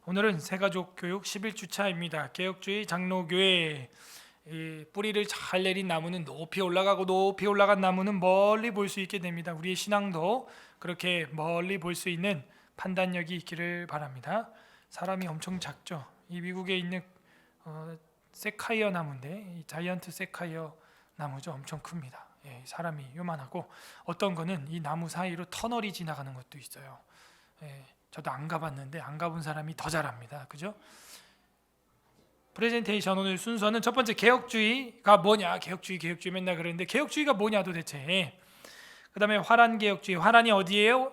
오늘은 새가족 교육 11주차입니다. 개혁주의 장로교회. 이 뿌리를 잘 내린 나무는 높이 올라가고 높이 올라간 나무는 멀리 볼 수 있게 됩니다. 우리의 신앙도 그렇게 멀리 볼 수 있는 판단력이 있기를 바랍니다. 사람이 엄청 작죠. 이 미국에 있는 세카이어 나무인데 이 자이언트 세카이어 나무죠. 엄청 큽니다. 예, 사람이 요만하고 어떤 거는 이 나무 사이로 터널이 지나가는 것도 있어요. 예, 저도 안 가봤는데 안 가본 사람이 더 잘합니다. 그죠? 프레젠테이션 오늘 순서는 첫 번째 개혁주의가 뭐냐? 개혁주의 맨날 그러는데 개혁주의가 뭐냐 도대체? 그 다음에 화란 개혁주의. 화란이 어디예요?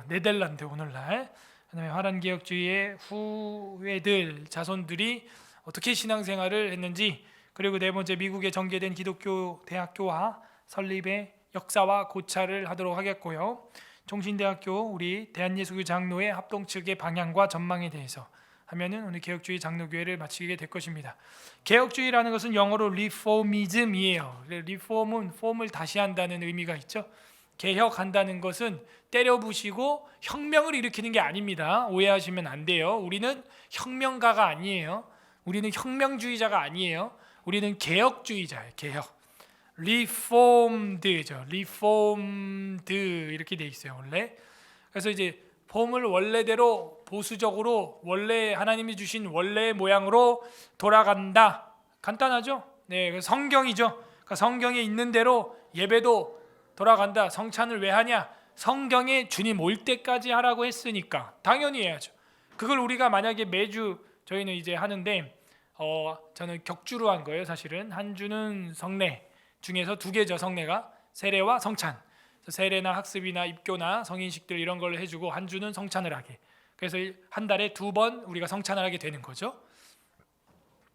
네덜란드 오늘날. 그 다음에 화란 개혁주의의 후예들 자손들이 어떻게 신앙생활을 했는지, 그리고 네 번째 미국에 전개된 기독교 대학교와 설립의 역사와 고찰을 하도록 하겠고요. 종신대학교 우리 대한예수교 장로회 합동 측의 방향과 전망에 대해서 하면은 오늘 개혁주의 장로교회를 마치게 될 것입니다. 개혁주의라는 것은 영어로 리포미즘이에요. 리폼은 폼을 다시 한다는 의미가 있죠. 개혁한다는 것은 때려 부시고 혁명을 일으키는 게 아닙니다. 오해하시면 안 돼요. 우리는 혁명가가 아니에요. 우리는 혁명주의자가 아니에요. 우리는 개혁주의자예요. 개혁. 리폼드죠. 리폼드 이렇게 돼 있어요. 원래. 그래서 이제 폼을 원래대로 보수적으로 원래 하나님이 주신 원래의 모양으로 돌아간다. 간단하죠? 네, 그래서 성경이죠. 그러니까 성경에 있는 대로 예배도 돌아간다. 성찬을 왜 하냐? 성경에 주님 올 때까지 하라고 했으니까 당연히 해야죠. 그걸 우리가 만약에 매주 저희는 이제 하는데 저는 격주로 한 거예요. 사실은 한 주는 성례 중에서 두 개죠. 성례가 세례와 성찬. 세례나 학습이나 입교나 성인식들 이런 걸 해주고 한 주는 성찬을 하게. 그래서 한 달에 두 번 우리가 성찬을 하게 되는 거죠.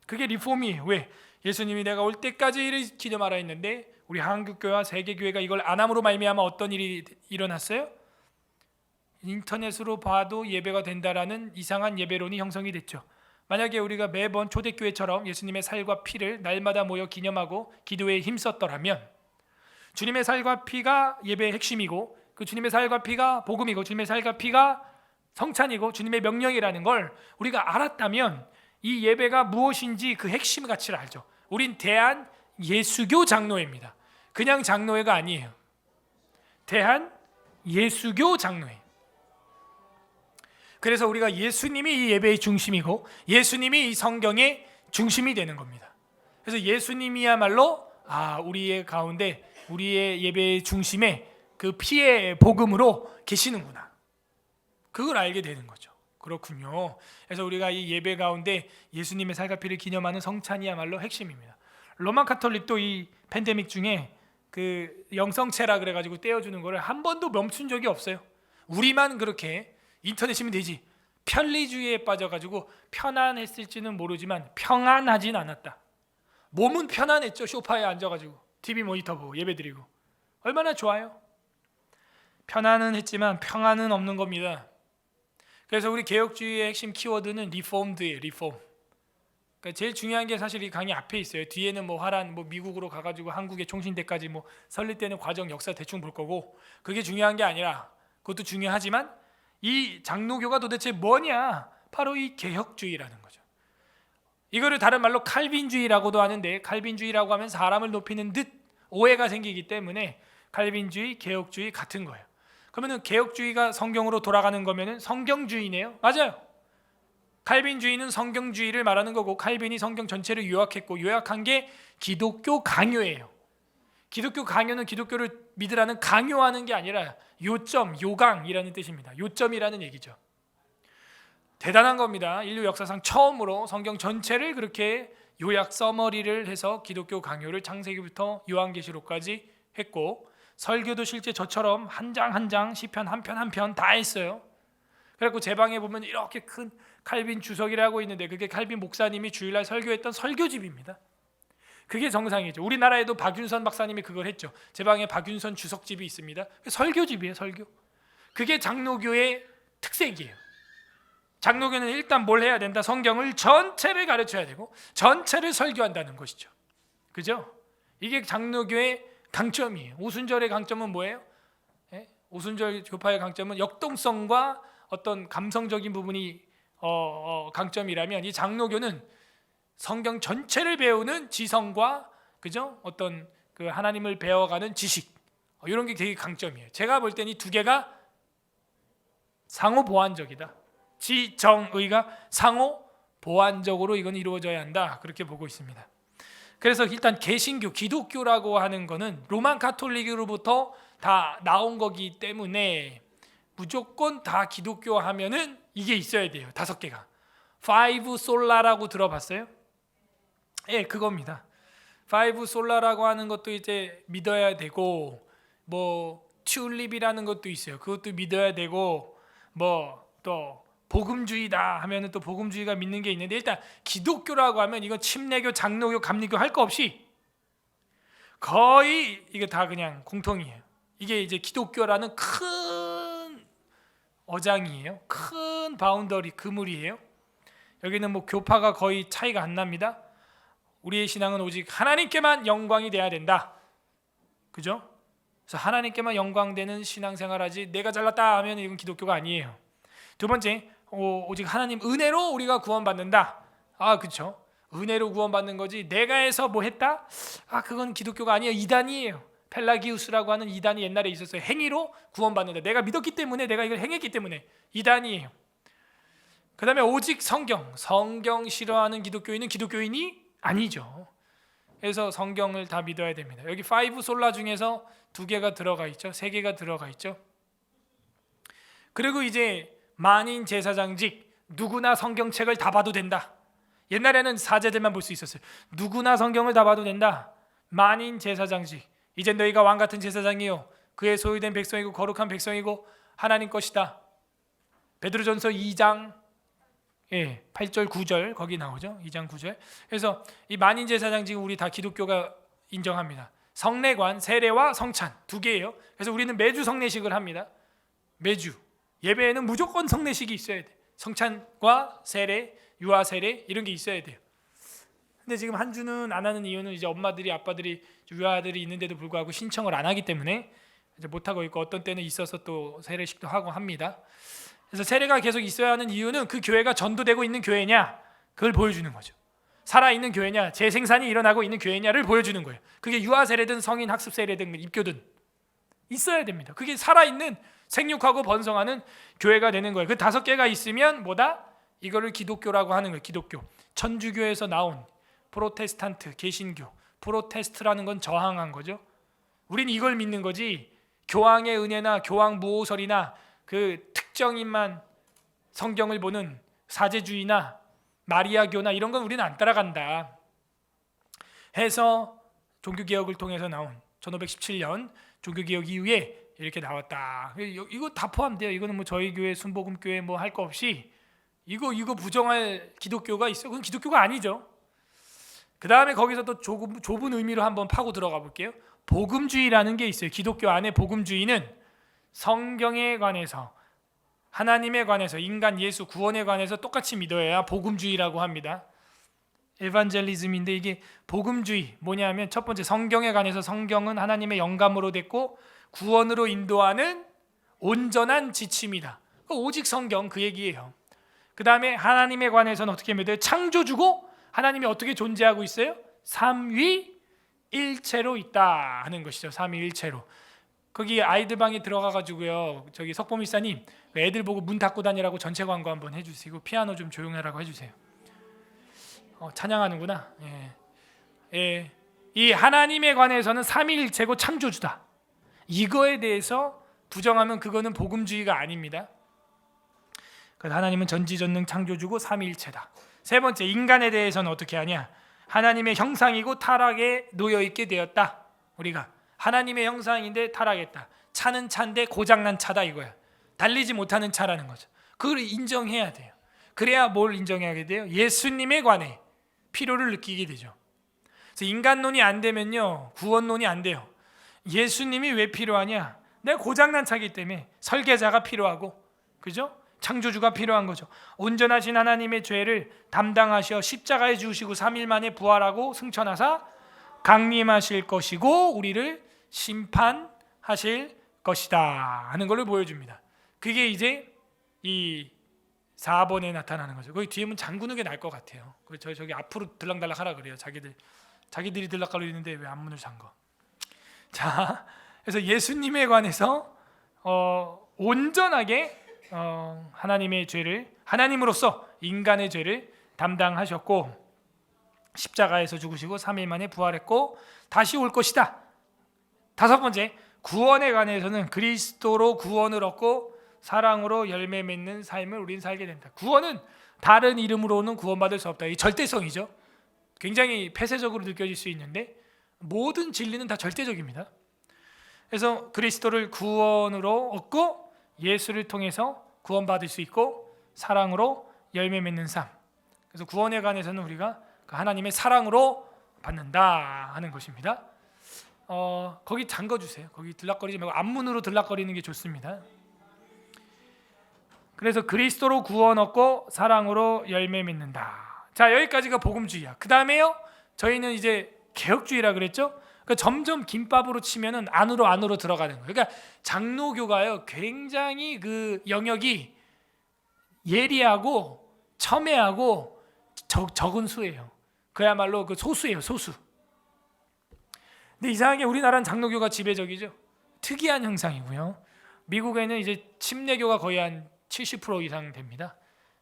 그게 리폼이에요. 왜? 예수님이 내가 올 때까지 이를 기념하라 했는데 우리 한국교회와 세계교회가 이걸 안 함으로 말미암아 어떤 일이 일어났어요? 인터넷으로 봐도 예배가 된다라는 이상한 예배론이 형성이 됐죠. 만약에 우리가 매번 초대교회처럼 예수님의 살과 피를 날마다 모여 기념하고 기도에 힘썼더라면 주님의 살과 피가 예배의 핵심이고 그 주님의 살과 피가 복음이고 주님의 살과 피가 성찬이고 주님의 명령이라는 걸 우리가 알았다면 이 예배가 무엇인지 그 핵심 가치를 알죠. 우린 대한 예수교 장로회입니다. 그냥 장로회가 아니에요. 대한 예수교 장로회. 그래서 우리가 예수님이 이 예배의 중심이고 예수님이 이 성경의 중심이 되는 겁니다. 그래서 예수님이야말로 우리의 가운데 우리의 예배의 중심에 그 피의 복음으로 계시는구나. 그걸 알게 되는 거죠. 그렇군요. 그래서 우리가 이 예배 가운데 예수님의 살과 피를 기념하는 성찬이야말로 핵심입니다. 로마 카톨릭도 이 팬데믹 중에 그 영성체라 그래가지고 떼어주는 거를 한 번도 멈춘 적이 없어요. 우리만 그렇게 인터넷이면 되지. 편리주의에 빠져가지고 편안했을지는 모르지만 평안하진 않았다. 몸은 편안했죠. 소파에 앉아가지고 TV 모니터 보고 예배드리고 얼마나 좋아요. 편안은 했지만 평안은 없는 겁니다. 그래서 우리 개혁주의의 핵심 키워드는 리폼드예요. 리폼. 그러니까 제일 중요한 게 사실 이 강의 앞에 있어요. 뒤에는 뭐 화란 미국으로 가가지고 한국의 총신대까지 설립되는 과정 역사 대충 볼 거고 그게 중요한 게 아니라 그것도 중요하지만 이 장로교가 도대체 뭐냐? 바로 이 개혁주의라는 거죠. 이거를 다른 말로 칼빈주의라고도 하는데 칼빈주의라고 하면 사람을 높이는 듯 오해가 생기기 때문에 칼빈주의, 개혁주의 같은 거예요. 그러면 개혁주의가 성경으로 돌아가는 거면 성경주의네요. 맞아요. 칼빈주의는 성경주의를 말하는 거고 칼빈이 성경 전체를 요약했고 요약한 게 기독교 강요예요. 기독교 강요는 기독교를 믿으라는 강요하는 게 아니라 요점, 요강이라는 뜻입니다. 요점이라는 얘기죠. 대단한 겁니다. 인류 역사상 처음으로 성경 전체를 그렇게 요약 서머리를 해서 기독교 강요를 창세기부터 요한계시록까지 했고 설교도 실제 저처럼 한 장 한 장 시편 한 편 한 편 다 했어요. 그래갖고 제 방에 보면 이렇게 큰 칼빈 주석이라고 있는데 그게 칼빈 목사님이 주일날 설교했던 설교집입니다. 그게 정상이죠. 우리나라에도 박윤선 박사님이 그걸 했죠. 제 방에 박윤선 주석집이 있습니다. 설교집이에요. 설교. 그게 장로교의 특색이에요. 장로교는 일단 뭘 해야 된다? 성경을 전체를 가르쳐야 되고 전체를 설교한다는 것이죠. 그죠? 이게 장로교의 강점이에요. 오순절의 강점은 뭐예요? 오순절 교파의 강점은 역동성과 어떤 감성적인 부분이 강점이라면 이 장로교는 성경 전체를 배우는 지성과 그죠? 어떤 그 하나님을 배워가는 지식 이런 게 되게 강점이에요. 제가 볼 때는 이 두 개가 상호 보완적이다. 지정의가 상호 보완적으로 이건 이루어져야 한다. 그렇게 보고 있습니다. 그래서 일단 개신교, 기독교라고 하는 거는 로만 가톨릭으로부터 다 나온 거기 때문에 무조건 다 기독교 하면은 이게 있어야 돼요. 5개가. 파이브 솔라라고 들어봤어요? 예, 그겁니다. 파이브 솔라라고 하는 것도 이제 믿어야 되고, 뭐 튤립이라는 것도 있어요. 그것도 믿어야 되고, 뭐 또 복음주의다 하면은 또 복음주의가 믿는 게 있는데, 일단 기독교라고 하면 이건 침례교, 장로교, 감리교 할 거 없이 거의 이게 다 그냥 공통이에요. 이게 이제 기독교라는 큰 어장이에요. 큰 바운더리, 그물이에요. 여기는 뭐 교파가 거의 차이가 안 납니다. 우리의 신앙은 오직 하나님께만 영광이 돼야 된다. 그죠? 그래서 하나님께만 영광되는 신앙생활하지 내가 잘났다 하면 이건 기독교가 아니에요. 두 번째, 오직 하나님 은혜로 우리가 구원받는다. 그렇죠. 은혜로 구원받는 거지 내가 해서 뭐 했다? 그건 기독교가 아니에요. 이단이에요. 펠라기우스라고 하는 이단이 옛날에 있었어요. 행위로 구원받는다. 내가 믿었기 때문에, 내가 이걸 행했기 때문에 이단이에요. 그 다음에 오직 성경 싫어하는 기독교인은 기독교인이 아니죠. 그래서 성경을 다 믿어야 됩니다. 여기 파이브 솔라 중에서 2개가 들어가 있죠. 3개가 들어가 있죠. 그리고 이제 만인 제사장직, 누구나 성경책을 다 봐도 된다. 옛날에는 사제들만 볼 수 있었어요. 누구나 성경을 다 봐도 된다. 만인 제사장직, 이제 너희가 왕 같은 제사장이요 그의 소유된 백성이고 거룩한 백성이고 하나님 것이다. 베드로전서 2장 8절 9절 거기 나오죠. 2장 9절. 그래서 이 만인 제사장직 우리 다 기독교가 인정합니다. 성례관, 세례와 성찬 2개예요. 그래서 우리는 매주 성례식을 합니다. 매주 예배에는 무조건 성례식이 있어야 돼. 성찬과 세례, 유아 세례 이런 게 있어야 돼요. 근데 지금 한 주는 안 하는 이유는 이제 엄마들이, 아빠들이, 유아들이 있는데도 불구하고 신청을 안 하기 때문에 이제 못 하고 있고, 어떤 때는 있어서 또 세례식도 하고 합니다. 그래서 세례가 계속 있어야 하는 이유는 그 교회가 전도되고 있는 교회냐 그걸 보여주는 거죠. 살아있는 교회냐, 재생산이 일어나고 있는 교회냐를 보여주는 거예요. 그게 유아 세례든 성인 학습 세례든 입교든 있어야 됩니다. 그게 살아있는 생육하고 번성하는 교회가 되는 거예요. 그 5개가 있으면 뭐다? 이거를 기독교라고 하는 거예요. 기독교. 천주교에서 나온 프로테스탄트, 개신교. 프로테스트라는 건 저항한 거죠. 우리는 이걸 믿는 거지 교황의 은혜나 교황 무오설이나 그 특정인만 성경을 보는 사제주의나 마리아교나 이런 건 우리는 안 따라간다 해서 종교개혁을 통해서 나온 1517년 종교개혁 이후에 이렇게 나왔다. 이거 다 포함돼요. 이거는 뭐 저희 교회, 순복음교회 뭐 할 거 없이 이거 부정할 기독교가 있어? 그건 기독교가 아니죠. 그 다음에 거기서 또 좁은 의미로 한번 파고 들어가 볼게요. 복음주의라는 게 있어요. 기독교 안에 복음주의는 성경에 관해서, 하나님에 관해서, 인간 예수 구원에 관해서 똑같이 믿어야 복음주의라고 합니다. 에반젤리즘인데 이게 복음주의 뭐냐면 첫 번째 성경에 관해서 성경은 하나님의 영감으로 됐고 구원으로 인도하는 온전한 지침이다. 오직 성경 그 얘기예요. 그 다음에 하나님에 관해서는 어떻게 믿어요? 창조주고 하나님이 어떻게 존재하고 있어요? 삼위일체로 있다 하는 것이죠. 삼위일체로. 거기 아이들 방에 들어가가지고요. 저기 석보미사님 애들 보고 문 닫고 다니라고 전체 광고 한번 해주시고 피아노 좀 조용하라고 해주세요. 찬양하는구나. 이 하나님에 관해서는 삼위일체고 창조주다. 이거에 대해서 부정하면 그거는 복음주의가 아닙니다. 그래서 하나님은 전지전능 창조주고 삼위일체다. 세 번째, 인간에 대해서는 어떻게 하냐? 하나님의 형상이고 타락에 놓여있게 되었다. 우리가 하나님의 형상인데 타락했다. 차는 차인데 고장난 차다 이거야. 달리지 못하는 차라는 거죠. 그걸 인정해야 돼요. 그래야 뭘 인정하게 돼요? 예수님에 관해 필요를 느끼게 되죠. 그래서 인간론이 안 되면요 구원론이 안 돼요. 예수님이 왜 필요하냐? 내가 고장난 차기 때문에 설계자가 필요하고, 그죠? 창조주가 필요한 거죠. 온전하신 하나님의 죄를 담당하셔 십자가에 죽으시고 3일 만에 부활하고 승천하사 강림하실 것이고 우리를 심판하실 것이다 하는 것을 보여줍니다. 그게 이제 이 4번에 나타나는 거죠. 거기 뒤에 문 잠그는 게 나을 것 같아요. 저기 앞으로 들락달락 하라 그래요. 자기들이 들락거리는데 왜 앞문을 잠궈? 자, 그래서 예수님에 관해서 온전하게 하나님의 죄를, 하나님으로서 인간의 죄를 담당하셨고 십자가에서 죽으시고 3일 만에 부활했고 다시 올 것이다. 5번째, 구원에 관해서는 그리스도로 구원을 얻고 사랑으로 열매 맺는 삶을 우리는 살게 된다. 구원은 다른 이름으로는 구원받을 수 없다. 이 절대성이죠. 굉장히 폐쇄적으로 느껴질 수 있는데 모든 진리는 다 절대적입니다. 그래서 그리스도를 구원으로 얻고 예수를 통해서 구원받을 수 있고 사랑으로 열매 맺는 삶. 그래서 구원에 관해서는 우리가 하나님의 사랑으로 받는다 하는 것입니다. 거기 잠궈주세요. 거기 들락거리지 말고 앞문으로 들락거리는 게 좋습니다. 그래서 그리스도로 구원 얻고 사랑으로 열매 맺는다. 자, 여기까지가 복음주의야. 그 다음에요, 저희는 이제 개혁주의라 그랬죠. 그러니까 점점 김밥으로 치면은 안으로 들어가는 거예요. 그러니까 장로교가요, 굉장히 그 영역이 예리하고 첨예하고 적은 수예요. 그야말로 그 소수예요, 소수. 근데 이상하게 우리나라는 장로교가 지배적이죠. 특이한 형상이고요. 미국에는 이제 침례교가 거의 한 70% 이상 됩니다.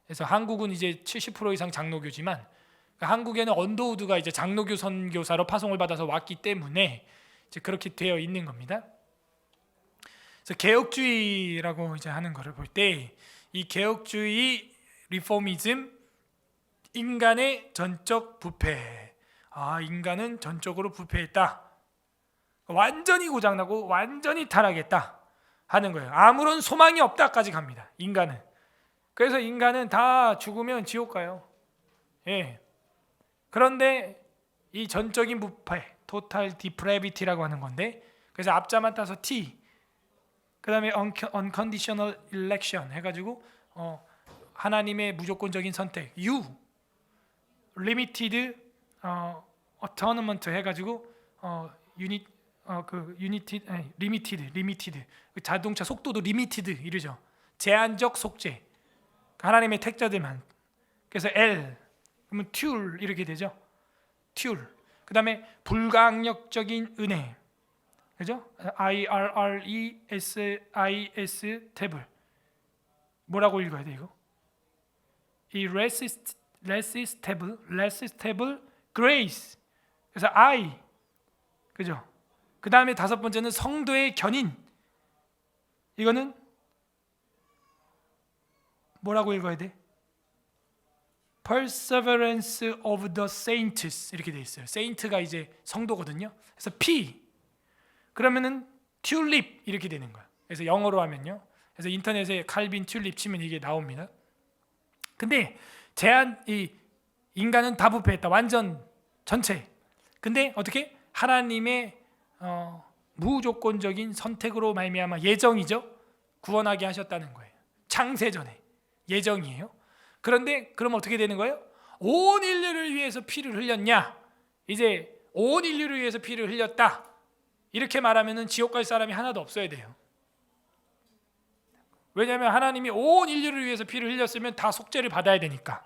그래서 한국은 이제 70% 이상 장로교지만 한국에는 언더우드가 이제 장로교 선교사로 파송을 받아서 왔기 때문에 이제 그렇게 되어 있는 겁니다. 그래서 개혁주의라고 이제 하는 거를 볼 때 이 개혁주의 리포미즘, 인간의 전적 부패. 인간은 전적으로 부패했다. 완전히 고장나고 완전히 타락했다 하는 거예요. 아무런 소망이 없다까지 갑니다. 인간은. 그래서 인간은 다 죽으면 지옥 가요. 예. 그런데 이 전적인 부패, total depravity라고 하는 건데, 그래서 앞자만 따서 T, 그 다음에 unconditional election 해가지고 하나님의 무조건적인 선택, U, limited atonement 해가지고 limited 자동차 속도도 limited 이러죠. 제한적 속죄, 하나님의 택자들만. 그래서 L 그러면 튠 이렇게 되죠. 튠. 그 다음에 불강력적인 은혜, 그죠? IRRESIS 테블. 뭐라고 읽어야 돼 이거? 이 irresistible grace. 그래서 I, 그죠? 그 다음에 5번째는 성도의 견인. 이거는 뭐라고 읽어야 돼? Perseverance of the saints 이렇게 돼 있어요. saint가 이제 성도거든요. 그래서 P, 그러면은 튤립 이렇게 되는 거야. 그래서 영어로 하면요. 그래서 인터넷에 칼빈 튤립 치면 이게 나옵니다. 근데 이 인간은 다 부패했다. 완전 전체. 근데 어떻게? 하나님의 무조건적인 선택으로 말미암아, 예정이죠. 구원하게 하셨다는 거예요. 창세전에 예정이에요. 그런데 그럼 어떻게 되는 거예요? 온 인류를 위해서 피를 흘렸냐? 이제 온 인류를 위해서 피를 흘렸다. 이렇게 말하면은 지옥 갈 사람이 하나도 없어야 돼요. 왜냐하면 하나님이 온 인류를 위해서 피를 흘렸으면 다 속죄를 받아야 되니까.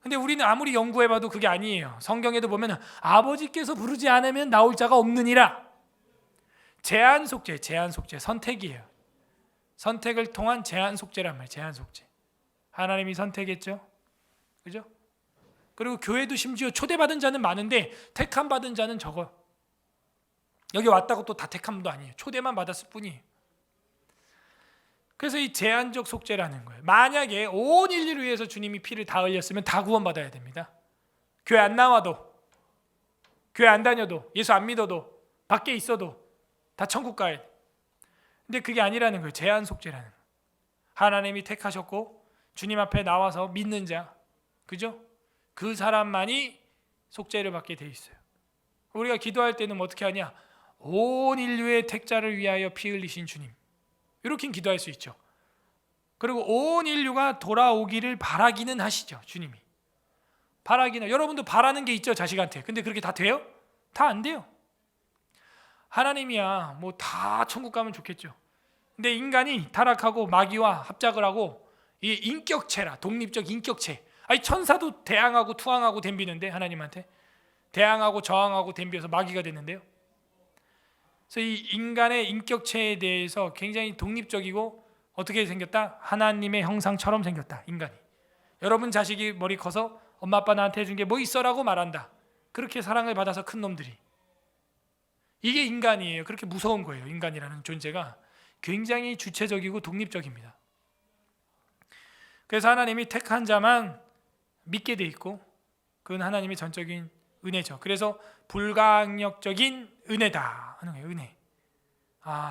근데 우리는 아무리 연구해봐도 그게 아니에요. 성경에도 보면 아버지께서 부르지 않으면 나올 자가 없느니라. 제한 속죄, 선택이에요. 선택을 통한 제한 속죄란 말이에요. 제한 속죄. 하나님이 선택했죠, 그죠? 그리고 교회도 심지어 초대받은 자는 많은데 택함 받은 자는 적어요. 여기 왔다고 또 다 택함도 아니에요. 초대만 받았을 뿐이에요. 그래서 이 제한적 속죄라는 거예요. 만약에 온 인류를 위해서 주님이 피를 다 흘렸으면 다 구원받아야 됩니다. 교회 안 나와도, 교회 안 다녀도, 예수 안 믿어도, 밖에 있어도 다 천국 가야 돼. 근데 그게 아니라는 거예요. 제한 속죄라는 거예요. 하나님이 택하셨고 주님 앞에 나와서 믿는 자, 그죠? 그 사람만이 속죄를 받게 돼 있어요. 우리가 기도할 때는 어떻게 하냐? 온 인류의 택자를 위하여 피 흘리신 주님, 이렇게 기도할 수 있죠. 그리고 온 인류가 돌아오기를 바라기는 하시죠. 주님이 바라기는, 여러분도 바라는 게 있죠, 자식한테. 근데 그렇게 다 돼요? 다 안 돼요. 하나님이야 뭐 다 천국 가면 좋겠죠. 근데 인간이 타락하고 마귀와 합작을 하고 이 인격체라, 독립적 인격체. 아니 천사도 대항하고 투항하고 덤비는데 하나님한테 대항하고 저항하고 덤벼서 마귀가 됐는데요. 그래서 이 인간의 인격체에 대해서 굉장히 독립적이고 어떻게 생겼다? 하나님의 형상처럼 생겼다. 인간이. 여러분 자식이 머리 커서 엄마 아빠 나한테 해준 게 뭐 있어라고 말한다. 그렇게 사랑을 받아서 큰 놈들이. 이게 인간이에요. 그렇게 무서운 거예요. 인간이라는 존재가 굉장히 주체적이고 독립적입니다. 그래서 하나님이 택한 자만 믿게 돼 있고 그건 하나님의 전적인 은혜죠. 그래서 불가항력적인 은혜다 하는 거예요. 은혜.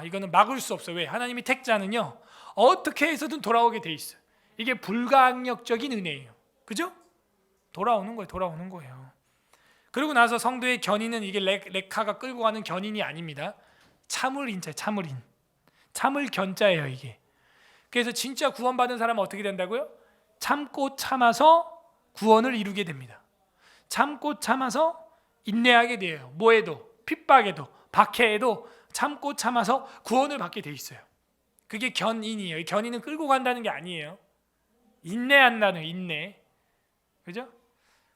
이거는 막을 수 없어요. 왜? 하나님이 택자는요 어떻게 해서든 돌아오게 돼 있어요. 이게 불가항력적인 은혜예요. 그죠? 돌아오는 거예요. 그리고 나서 성도의 견인은 이게 레카가 끌고 가는 견인이 아닙니다. 참을인자, 참을인. 참을 견자예요 이게. 그래서 진짜 구원받은 사람은 어떻게 된다고요? 참고 참아서 구원을 이루게 됩니다. 참고 참아서 인내하게 돼요. 뭐에도, 핍박에도, 박해에도 참고 참아서 구원을 받게 돼 있어요. 그게 견인이에요. 견인은 끌고 간다는 게 아니에요. 인내한다는 인내. 그죠?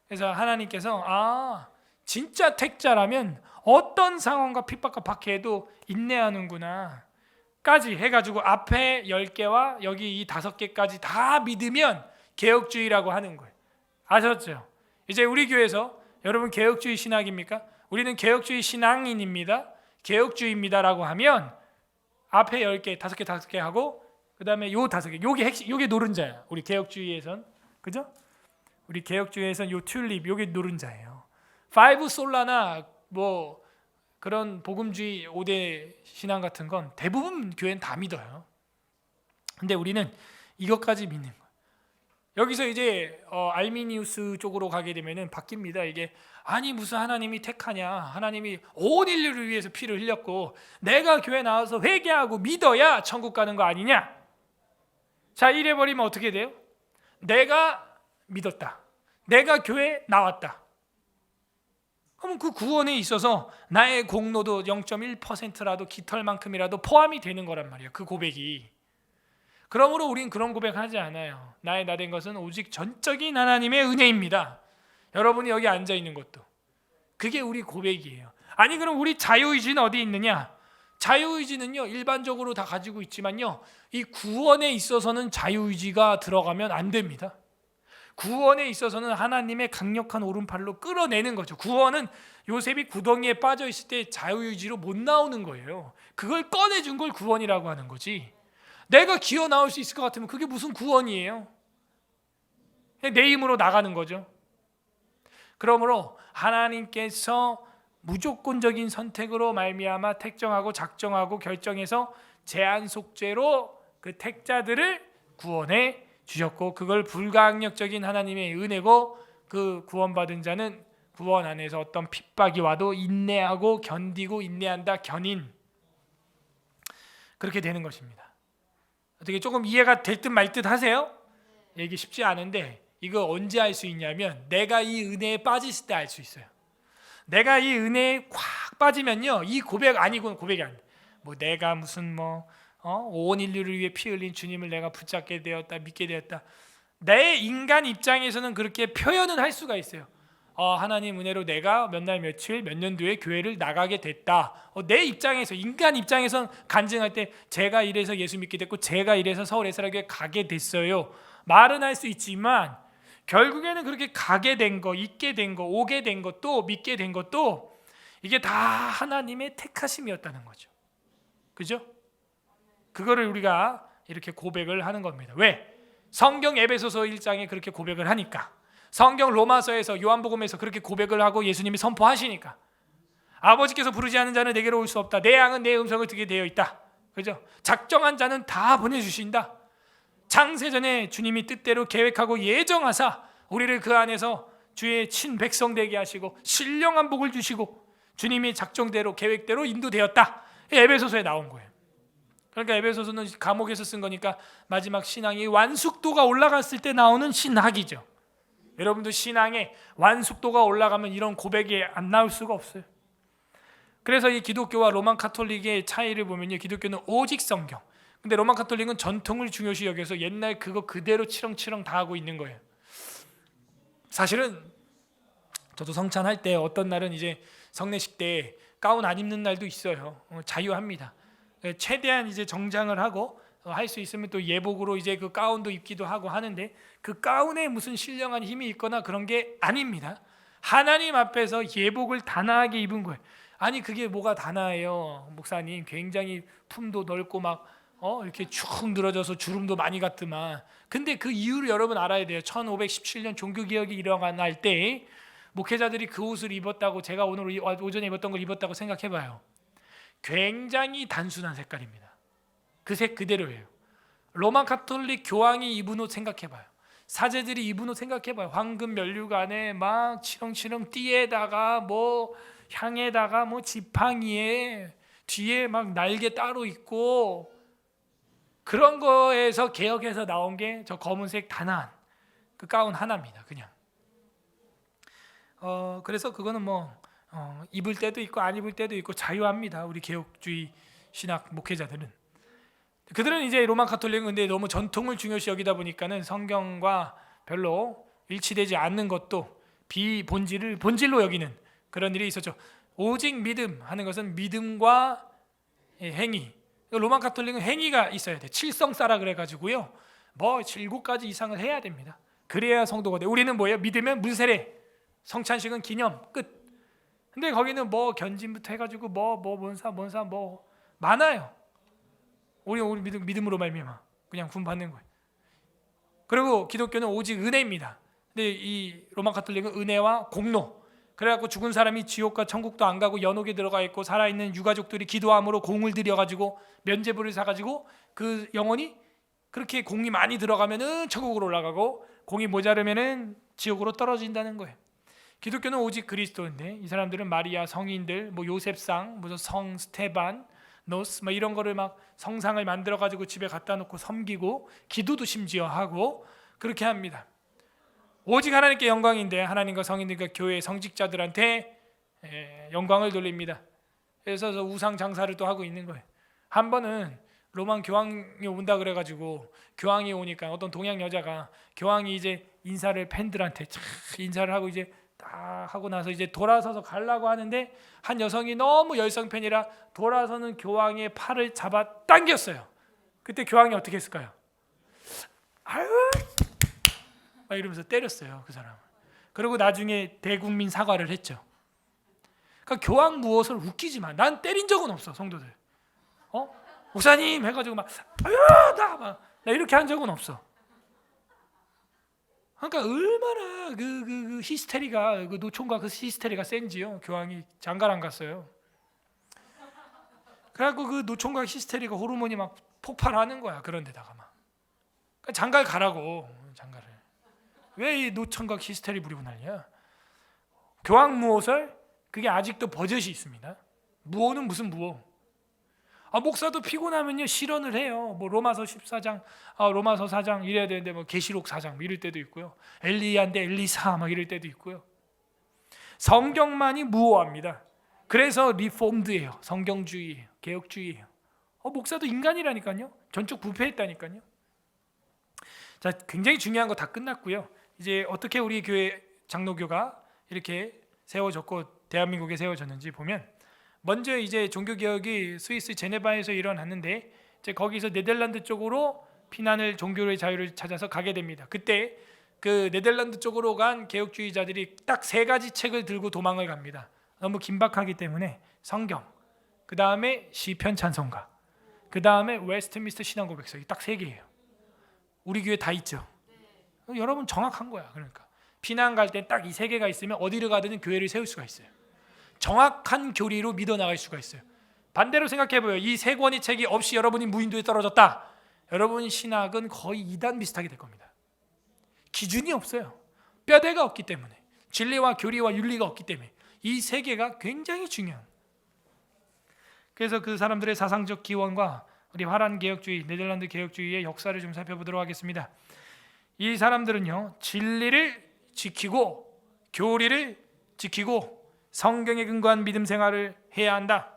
그래서 하나님께서 진짜 택자라면 어떤 상황과 핍박과 박해에도 인내하는구나 까지 해가지고 앞에 10개와 여기 이 5개까지 다 믿으면 개혁주의라고 하는 거예요. 아셨죠? 이제 우리 교회에서 여러분 개혁주의 신학입니까? 우리는 개혁주의 신앙인입니다. 개혁주의입니다라고 하면 앞에 10개, 5개 하고 그 다음에 요 5개, 요게 노른자야. 우리 개혁주의에선. 그죠? 우리 개혁주의에선 요 튤립, 요게 노른자예요. 5 솔라나 뭐 그런 복음주의 5대 신앙 같은 건 대부분 교회는 다 믿어요. 근데 우리는 이것까지 믿는 거예요. 여기서 이제 알미니우스 쪽으로 가게 되면은 바뀝니다. 이게 아니 무슨 하나님이 택하냐? 하나님이 온 인류를 위해서 피를 흘렸고 내가 교회 나와서 회개하고 믿어야 천국 가는 거 아니냐? 자, 이래 버리면 어떻게 돼요? 내가 믿었다. 내가 교회 나왔다. 그럼 그 구원에 있어서 나의 공로도 0.1%라도 깃털만큼이라도 포함이 되는 거란 말이에요. 그 고백이. 그러므로 우린 그런 고백하지 않아요. 나의 나 된 것은 오직 전적인 하나님의 은혜입니다. 여러분이 여기 앉아 있는 것도 그게 우리 고백이에요. 아니 그럼 우리 자유의지는 어디 있느냐? 자유의지는요 일반적으로 다 가지고 있지만요 이 구원에 있어서는 자유의지가 들어가면 안 됩니다. 구원에 있어서는 하나님의 강력한 오른팔로 끌어내는 거죠. 구원은 요셉이 구덩이에 빠져 있을 때 자유의지로 못 나오는 거예요. 그걸 꺼내준 걸 구원이라고 하는 거지. 내가 기어 나올 수 있을 것 같으면 그게 무슨 구원이에요? 내 힘으로 나가는 거죠. 그러므로 하나님께서 무조건적인 선택으로 말미암아 택정하고 작정하고 결정해서 제한 속죄로 그 택자들을 구원해 주셨고 그걸 불가항력적인 하나님의 은혜고 그 구원받은 자는 구원 안에서 어떤 핍박이 와도 인내하고 견디고 인내한다. 견인. 그렇게 되는 것입니다. 어떻게 조금 이해가 될 듯 말 듯 하세요? 이게 쉽지 않은데 이거 언제 알 수 있냐면 내가 이 은혜에 빠졌을 때 알 수 있어요. 내가 이 은혜에 콱 빠지면요 이 고백 아니고는 고백이 안 돼. 뭐 내가 무슨 온 인류를 위해 피 흘린 주님을 내가 붙잡게 되었다, 믿게 되었다. 내 인간 입장에서는 그렇게 표현은 할 수가 있어요. 하나님 은혜로 내가 몇 날 며칠 몇 년도에 교회를 나가게 됐다. 내 입장에서 인간 입장에서는 간증할 때 제가 이래서 예수 믿게 됐고 제가 이래서 서울 에스라교회 가게 됐어요. 말은 할 수 있지만 결국에는 그렇게 가게 된 거, 있게 된 거, 오게 된 것도 믿게 된 것도 이게 다 하나님의 택하심이었다는 거죠. 그죠? 그거를 우리가 이렇게 고백을 하는 겁니다. 왜? 성경 에베소서 1장에 그렇게 고백을 하니까. 성경 로마서에서 요한복음에서 그렇게 고백을 하고 예수님이 선포하시니까. 아버지께서 부르지 않은 자는 내게로 올 수 없다. 내 양은 내 음성을 듣게 되어 있다. 그죠? 작정한 자는 다 보내주신다. 창세전에 주님이 뜻대로 계획하고 예정하사 우리를 그 안에서 주의 친백성 되게 하시고 신령한 복을 주시고 주님이 작정대로 계획대로 인도되었다. 에베소서에 나온 거예요. 그러니까 에베소서는 감옥에서 쓴 거니까 마지막 신앙이 완숙도가 올라갔을 때 나오는 신학이죠. 여러분도 신앙에 완숙도가 올라가면 이런 고백이 안 나올 수가 없어요. 그래서 이 기독교와 로만 카톨릭의 차이를 보면요 기독교는 오직 성경, 근데 로마 가톨릭은 전통을 중요시 여겨서 옛날 그거 그대로 치렁치렁 다 하고 있는 거예요. 사실은 저도 성찬할 때 어떤 날은 이제 성례식 때 가운 안 입는 날도 있어요. 자유합니다. 최대한 이제 정장을 하고 할 수 있으면 또 예복으로 이제 그 가운도 입기도 하고 하는데, 그 가운에 무슨 신령한 힘이 있거나 그런 게 아닙니다. 하나님 앞에서 예복을 단아하게 입은 거예요. 아니 그게 뭐가 단아해요, 목사님? 굉장히 품도 넓고 막 이렇게 축 늘어져서 주름도 많이 갔더만. 근데 그 이유를 여러분 알아야 돼요. 1517년 종교개혁이 일어날 때 목회자들이 그 옷을 입었다고, 제가 오늘 오전에 입었던 걸 입었다고 생각해봐요. 굉장히 단순한 색깔입니다. 그 색 그대로예요. 로마 가톨릭 교황이 입은 옷 생각해봐요. 사제들이 입은 옷 생각해봐요. 황금 면류관에 막 치렁치렁 띠에다가 뭐 향에다가 뭐 지팡이에 뒤에 막 날개 따로 있고, 그런 거에서 개혁해서 나온 게 저 검은색 단아한 그 가운 하나입니다. 그냥 그래서 그거는 뭐 입을 때도 있고 안 입을 때도 있고 자유합니다. 우리 개혁주의 신학 목회자들은. 그들은 이제 로마 가톨릭은 근데 너무 전통을 중요시 여기다 보니까는 성경과 별로 일치되지 않는 것도 비본질을 본질로 여기는 그런 일이 있었죠. 오직 믿음 하는 것은 믿음과 행위. 로마 가톨릭은 행위가 있어야 돼. 칠성사라 그래가지고요, 뭐 7가지 이상을 해야 됩니다. 그래야 성도가 돼. 우리는 뭐예요? 믿으면 문세례, 성찬식은 기념, 끝. 근데 거기는 뭐 견진부터 해가지고 뭔사 뭐 많아요. 우리 믿음으로 말미암아 그냥 구원 받는 거예요. 그리고 기독교는 오직 은혜입니다. 근데 이 로마 가톨릭은 은혜와 공로. 그래갖고 죽은 사람이 지옥과 천국도 안 가고 연옥에 들어가 있고, 살아있는 유가족들이 기도함으로 공을 들여가지고 면제부를 사가지고 그 영혼이 그렇게 공이 많이 들어가면은 천국으로 올라가고, 공이 모자르면은 지옥으로 떨어진다는 거예요. 기독교는 오직 그리스도인데, 이 사람들은 마리아, 성인들, 뭐 요셉상, 무슨 성 스테반, 노스 뭐 이런 거를 막 성상을 만들어 가지고 집에 갖다 놓고 섬기고 기도도 심지어 하고 그렇게 합니다. 오직 하나님께 영광인데, 하나님과 성인들과 교회 성직자들한테 영광을 돌립니다. 그래서 우상 장사를 또 하고 있는 거예요. 한 번은 로마 교황이 온다 그래가지고, 교황이 오니까 어떤 동양 여자가, 교황이 이제 인사를 팬들한테 인사를 하고 이제 딱 하고 나서 이제 돌아서서 가려고 하는데, 한 여성이 너무 열성팬이라 돌아서는 교황의 팔을 잡아 당겼어요. 그때 교황이 어떻게 했을까요? 아유 막 이러면서 때렸어요, 그 사람. 그리고 나중에 대국민 사과를 했죠. 그러니까 교황 무엇을 웃기지 마. 난 때린 적은 없어, 성도들. 목사님 해가지고 막 아유 나 이렇게 한 적은 없어. 그러니까 얼마나 그 히스테리가, 그 노총각 그 히스테리가 센지요. 교황이 장가를 안 갔어요. 그래갖고 그 노총각 히스테리가 호르몬이 막 폭발하는 거야. 그런 데다가 막 그러니까 장가를 가라고. 장가를 왜 이 노총각 히스테리 부리고 난리야. 교황 무엇을, 그게 아직도 버젓이 있습니다. 무호는 무슨 무호. 목사도 피곤하면요 실언을 해요. 뭐 로마서 14장, 로마서 4장 이래야 되는데 뭐 계시록 4장 뭐 이럴 때도 있고요. 엘리야인데 엘리사 막 이럴 때도 있고요. 성경만이 무호합니다. 그래서 리폼드예요. 성경주의예요. 개혁주의예요. 목사도 인간이라니까요. 전적 부패했다니까요. 자, 굉장히 중요한 거 다 끝났고요. 이제 어떻게 우리 교회 장로교가 이렇게 세워졌고 대한민국에 세워졌는지 보면, 먼저 이제 종교개혁이 스위스 제네바에서 일어났는데, 이제 거기서 네덜란드 쪽으로 피난을, 종교의 자유를 찾아서 가게 됩니다. 그때 그 네덜란드 쪽으로 간 개혁주의자들이 딱 3가지 책을 들고 도망을 갑니다. 너무 긴박하기 때문에 성경, 그 다음에 시편 찬송가, 그 다음에 웨스트민스터 신앙고백서, 딱 3개예요. 우리 교회 다 있죠. 여러분 정확한 거야. 그러니까 피난 갈 때 딱 이 3개가 있으면 어디를 가든 교회를 세울 수가 있어요. 정확한 교리로 믿어 나갈 수가 있어요. 반대로 생각해봐요. 이 3권의 책이 없이 여러분이 무인도에 떨어졌다. 여러분 신학은 거의 이단 비슷하게 될 겁니다. 기준이 없어요. 뼈대가 없기 때문에, 진리와 교리와 윤리가 없기 때문에 이 3개가 굉장히 중요한. 그래서 그 사람들의 사상적 기원과 우리 화란 개혁주의, 네덜란드 개혁주의의 역사를 좀 살펴보도록 하겠습니다. 이 사람들은요 진리를 지키고 교리를 지키고 성경에 근거한 믿음 생활을 해야 한다.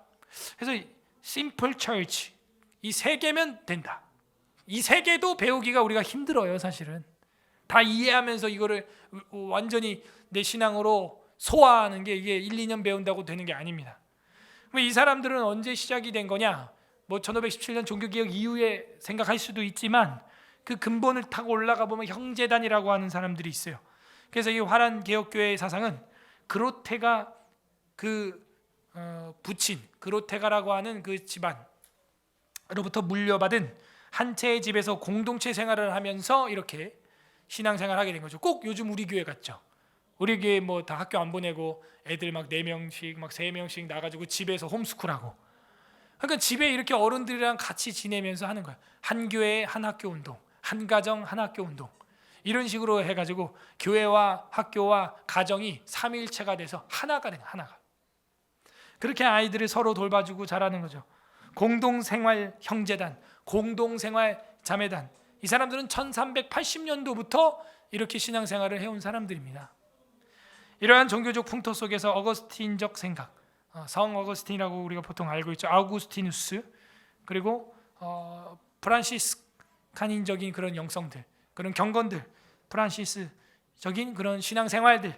그래서 심플 처치, 이 세 개면 된다. 이 세 개도 배우기가 우리가 힘들어요, 사실은. 다 이해하면서 이거를 완전히 내 신앙으로 소화하는 게 이게 1, 2년 배운다고 되는 게 아닙니다. 이 사람들은 언제 시작이 된 거냐? 1517년 종교개혁 이후에 생각할 수도 있지만 그 근본을 타고 올라가 보면 형제단이라고 하는 사람들이 있어요. 그래서 이 화란 개혁교회의 사상은 그로테가 부친 그로테가라고 하는 그 집안으로부터 물려받은 한 채의 집에서 공동체 생활을 하면서 이렇게 신앙생활을 하게 된 거죠. 꼭 요즘 우리 교회 같죠. 우리 교회 다 학교 안 보내고 애들 막 4명씩 막 3명씩 나가지고 집에서 홈스쿨하고, 그러니까 집에 이렇게 어른들이랑 같이 지내면서 하는 거야. 한 교회 한 학교 운동, 한 가정 한 학교 운동, 이런 식으로 해가지고 교회와 학교와 가정이 삼위일체가 돼서 하나가 된 하나가. 그렇게 아이들을 서로 돌봐주고 자라는 거죠. 공동생활 형제단, 공동생활 자매단. 이 사람들은 1380년도부터 이렇게 신앙생활을 해온 사람들입니다. 이러한 종교적 풍토 속에서 어거스틴적 생각, 성 어거스틴이라고 우리가 보통 알고 있죠. 아우구스티누스, 그리고 프란시스칸인적인 그런 영성들, 그런 경건들, 프란시스적인 그런 신앙생활들,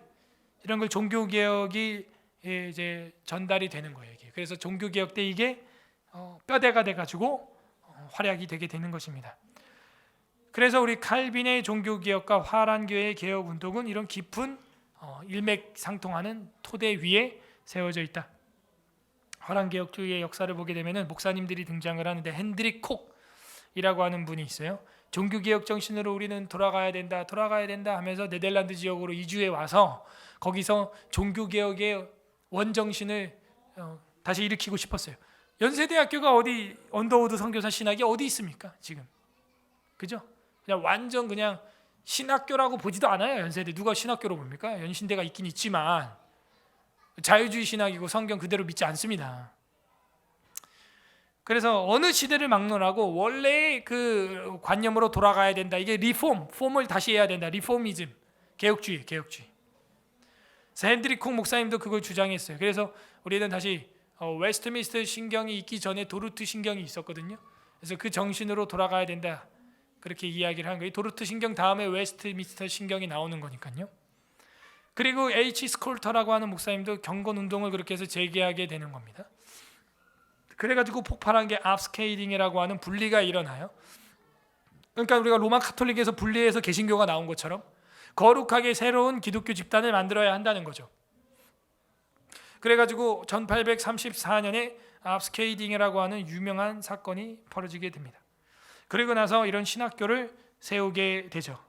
이런 걸 종교개혁이 이제 전달이 되는 거예요. 이게. 그래서 종교개혁 때 이게 뼈대가 돼가지고 활약이 되게 되는 것입니다. 그래서 우리 칼빈의 종교개혁과 화란교회의 개혁운동은 이런 깊은 일맥상통하는 토대 위에 세워져 있다. 화란개혁주의의 역사를 보게 되면 목사님들이 등장을 하는데 핸드릭 콕이라고 하는 분이 있어요. 종교개혁 정신으로 우리는 돌아가야 된다 하면서 네덜란드 지역으로 이주해 와서 거기서 종교개혁의 원정신을 다시 일으키고 싶었어요. 연세대학교가 어디 언더우드 선교사 신학이 어디 있습니까 지금? 그죠? 그냥 완전 그냥 신학교라고 보지도 않아요. 연세대 누가 신학교로 봅니까? 연신대가 있긴 있지만 자유주의 신학이고 성경 그대로 믿지 않습니다. 그래서 어느 시대를 막론하고 원래의 그 관념으로 돌아가야 된다. 이게 폼을 다시 해야 된다. 리포미즘, 개혁주의. 그래서 핸드릭 콕 목사님도 그걸 주장했어요. 그래서 우리는 다시 웨스트민스터 신경이 있기 전에 도르트 신경이 있었거든요. 그래서 그 정신으로 돌아가야 된다. 그렇게 이야기를 한 거예요. 도르트 신경 다음에 웨스트민스터 신경이 나오는 거니까요. 그리고 H. 스콜터라고 하는 목사님도 경건 운동을 그렇게 해서 재개하게 되는 겁니다. 그래가지고 폭발한 게 압스케이링이라고 하는 분리가 일어나요. 그러니까 우리가 로마 카톨릭에서 분리해서 개신교가 나온 것처럼 거룩하게 새로운 기독교 집단을 만들어야 한다는 거죠. 그래가지고 1834년에 압스케이딩이라고 하는 유명한 사건이 벌어지게 됩니다. 그리고 나서 이런 신학교를 세우게 되죠.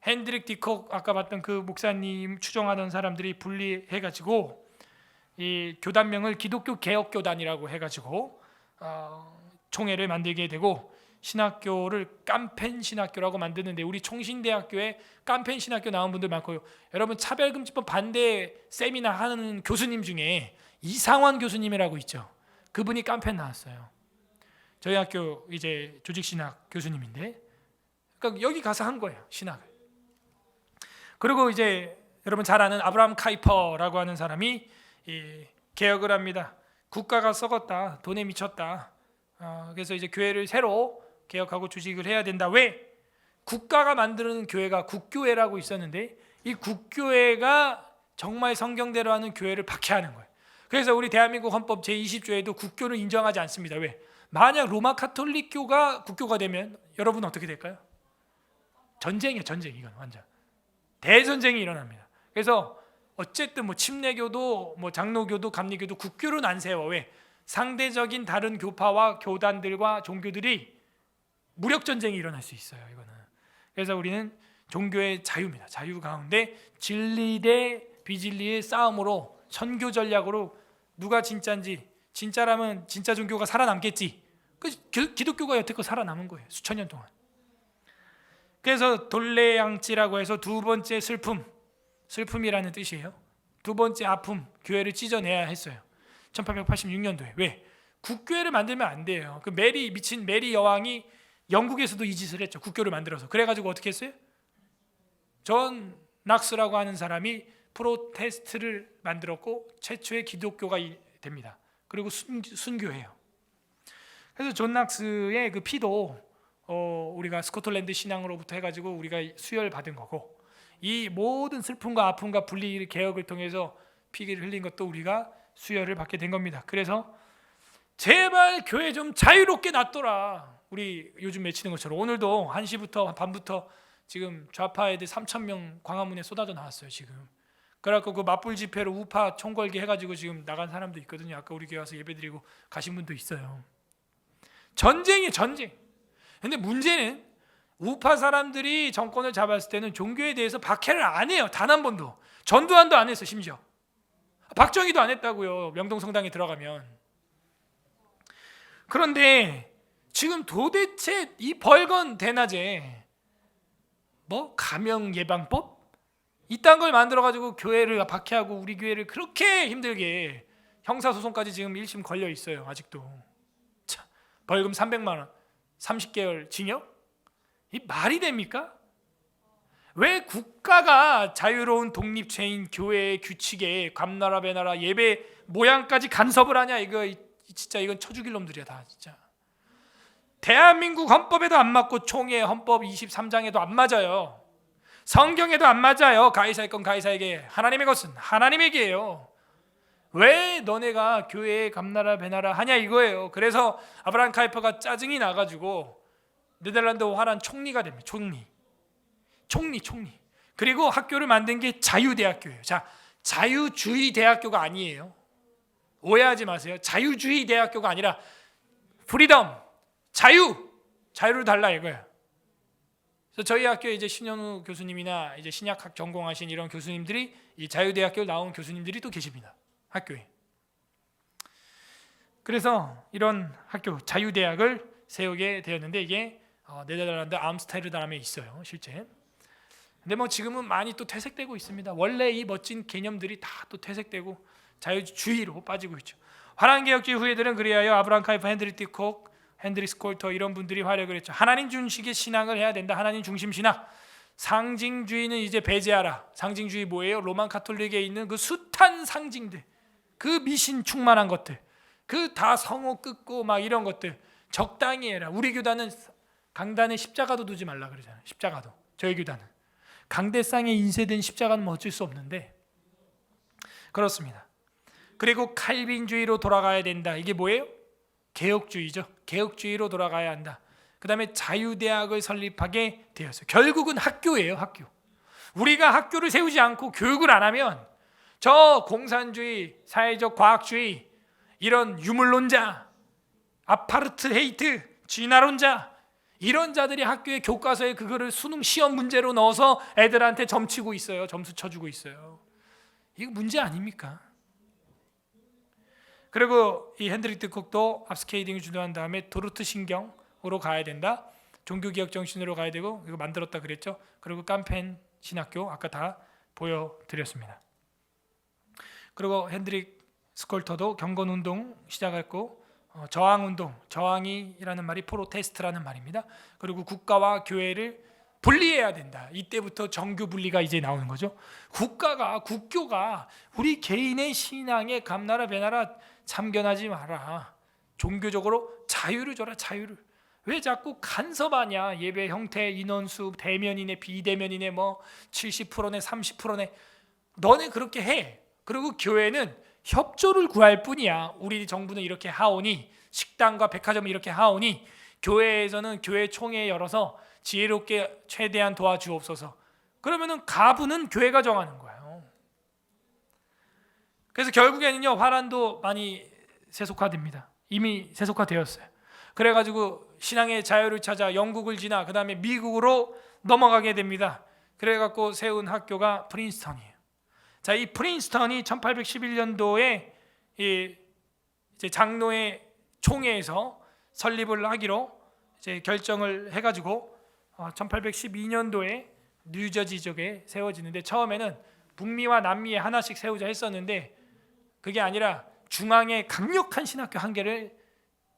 핸드릭 디콕 아까 봤던 그 목사님 추종하던 사람들이 분리해가지고 이 교단명을 기독교 개혁교단이라고 해가지고 총회를 만들게 되고 신학교를 깜펜 신학교라고 만드는데 우리 총신대학교에 깜펜 신학교 나온 분들 많고요. 여러분 차별금지법 반대 세미나 하는 교수님 중에 이상원 교수님이라고 있죠. 그분이 깜펜 나왔어요. 저희 학교 이제 조직신학 교수님인데, 그러니까 여기 가서 한 거예요, 신학을. 그리고 이제 여러분 잘 아는 아브라함 카이퍼라고 하는 사람이 개혁을 합니다. 국가가 썩었다, 돈에 미쳤다. 그래서 이제 교회를 새로 개혁하고 조직을 해야 된다. 왜? 국가가 만드는 교회가 국교회라고 있었는데 이 국교회가 정말 성경대로 하는 교회를 박해하는 거예요. 그래서 우리 대한민국 헌법 제20조에도 국교를 인정하지 않습니다. 왜? 만약 로마 카톨릭교가 국교가 되면 여러분 어떻게 될까요? 전쟁이에요. 전쟁. 이건 완전 대전쟁이 일어납니다. 그래서 어쨌든 침례교도 장로교도 감리교도 국교는 안 세워. 왜? 상대적인 다른 교파와 교단들과 종교들이 무력 전쟁이 일어날 수 있어요. 이거는. 그래서 우리는 종교의 자유입니다. 자유 가운데 진리 대 비진리의 싸움으로 선교 전략으로 누가 진짜인지, 진짜라면 진짜 종교가 살아남겠지. 기독교가 여태껏 살아남은 거예요. 수천 년 동안. 그래서 돌레양찌라고 해서 두 번째 슬픔이라는 뜻이에요. 두 번째 아픔, 교회를 찢어내야 했어요. 1886년도에. 왜? 국교회를 만들면 안 돼요. 그 미친 메리 여왕이 영국에서도 이 짓을 했죠. 국교를 만들어서. 그래가지고 어떻게 했어요? 존 낙스라고 하는 사람이 프로테스트를 만들었고 최초의 기독교가 됩니다. 그리고 순교해요. 그래서 존 낙스의 그 피도 우리가 스코틀랜드 신앙으로부터 해가지고 우리가 수혈 받은 거고, 이 모든 슬픔과 아픔과 분리 개혁을 통해서 피를 흘린 것도 우리가 수혈을 받게 된 겁니다. 그래서 제발 교회 좀 자유롭게 놔둬라. 우리 요즘 외치는 것처럼 오늘도 1시부터 반부터 지금 좌파 애들 3,000명 광화문에 쏟아져 나왔어요 지금. 그래갖고 그 맞불 집회로 우파 총궐기 해가지고 지금 나간 사람도 있거든요. 아까 우리 교회 와서 예배드리고 가신 분도 있어요. 전쟁이 전쟁. 근데 문제는 우파 사람들이 정권을 잡았을 때는 종교에 대해서 박해를 안 해요. 단 한 번도. 전두환도 안 했어. 심지어 박정희도 안 했다고요. 명동성당에 들어가면. 그런데 지금 도대체 이 벌건 대낮에 뭐 감염 예방법? 이딴 걸 만들어가지고 교회를 박해하고 우리 교회를 그렇게 힘들게 형사소송까지 지금 1심 걸려 있어요. 아직도. 참, 벌금 300만 원, 30개월 징역? 이 말이 됩니까? 왜 국가가 자유로운 독립체인 교회의 규칙에 감나라 배나라 예배 모양까지 간섭을 하냐? 이거 진짜 이건 쳐죽일 놈들이야 다 진짜. 대한민국 헌법에도 안 맞고 총회 헌법 23장에도 안 맞아요. 성경에도 안 맞아요. 가이사의 건 가이사에게, 하나님의 것은 하나님에게예요. 왜 너네가 교회에 감나라 배나라 하냐 이거예요. 그래서 아브라함 카이퍼가 짜증이 나가지고 네덜란드 화란 총리가 됩니다. 총리. 그리고 학교를 만든 게 자유대학교예요. 자, 자유주의 대학교가 아니에요. 오해하지 마세요. 자유주의 대학교가 아니라 프리덤, 자유를 달라 이거예요. 그래서 저희 학교에 이제 신현우 교수님이나 이제 신약학 전공하신 이런 교수님들이 이 자유대학교 나온 교수님들이 또 계십니다. 학교에. 그래서 이런 학교 자유대학을 세우게 되었는데 이게 네덜란드 암스테르담에 있어요, 실제. 근데 뭐 지금은 많이 또 퇴색되고 있습니다. 원래 이 멋진 개념들이 다 또 퇴색되고 자유주의로 빠지고 있죠. 화랑개혁주의 후예들은 그리하여 아브라함 카이퍼, 헨드리 티콕, 헨드리 스콜터 이런 분들이 활약을 했죠. 하나님 중식의 신앙을 해야 된다. 하나님 중심 신앙. 상징주의는 이제 배제하라. 상징주의 뭐예요? 로만 카톨릭에 있는 그 숱한 상징들, 그 미신 충만한 것들, 그 다 성호 끊고 막 이런 것들 적당히 해라. 우리 교단은 강단에 십자가도 두지 말라 그러잖아요. 십자가도. 저희 교단은 강대상에 인쇄된 십자가는 뭐 어쩔 수 없는데 그렇습니다. 그리고 칼빈주의로 돌아가야 된다. 이게 뭐예요? 개혁주의죠. 개혁주의로 돌아가야 한다. 그 다음에 자유대학을 설립하게 되었어요. 결국은 학교예요. 학교. 우리가 학교를 세우지 않고 교육을 안 하면 저 공산주의, 사회적 과학주의, 이런 유물론자, 아파르트헤이트, 진화론자 이런 자들이 학교의 교과서에 그거를 수능 시험 문제로 넣어서 애들한테 점치고 있어요. 점수 쳐주고 있어요. 이거 문제 아닙니까? 그리고 이 헨드릭 티콕도 업스케일링을 주도한 다음에 도르트 신경으로 가야 된다. 종교개혁 정신으로 가야 되고 이거 만들었다 그랬죠. 그리고 깜펜 신학교 아까 다 보여드렸습니다. 그리고 헨드릭 스콜터도 경건운동 시작했고 저항운동, 저항이라는 말이 프로테스트라는 말입니다. 그리고 국가와 교회를 분리해야 된다. 이때부터 정교 분리가 이제 나오는 거죠. 국교가 우리 개인의 신앙에 감나라 배나라 참견하지 마라. 종교적으로 자유를 줘라. 자유를. 왜 자꾸 간섭하냐? 예배 형태, 인원수, 대면이네, 비대면이네, 뭐 70%네, 30%네. 너네 그렇게 해. 그리고 교회는 협조를 구할 뿐이야. 우리 정부는 이렇게 하오니, 식당과 백화점을 이렇게 하오니 교회에서는 교회 총회 열어서 지혜롭게 최대한 도와주옵소서. 그러면은 가부는 교회가 정하는 거예요. 그래서 결국에는요 화란도 많이 세속화됩니다. 이미 세속화되었어요. 그래가지고 신앙의 자유를 찾아 영국을 지나 그 다음에 미국으로 넘어가게 됩니다. 그래갖고 세운 학교가 프린스턴이에요. 자, 이 프린스턴이 1811년도에 이제 장로의 총회에서 설립을 하기로 이제 결정을 해가지고 1812년도에 뉴저지 쪽에 세워지는데 처음에는 북미와 남미에 하나씩 세우자 했었는데 그게 아니라 중앙에 강력한 신학교 한 개를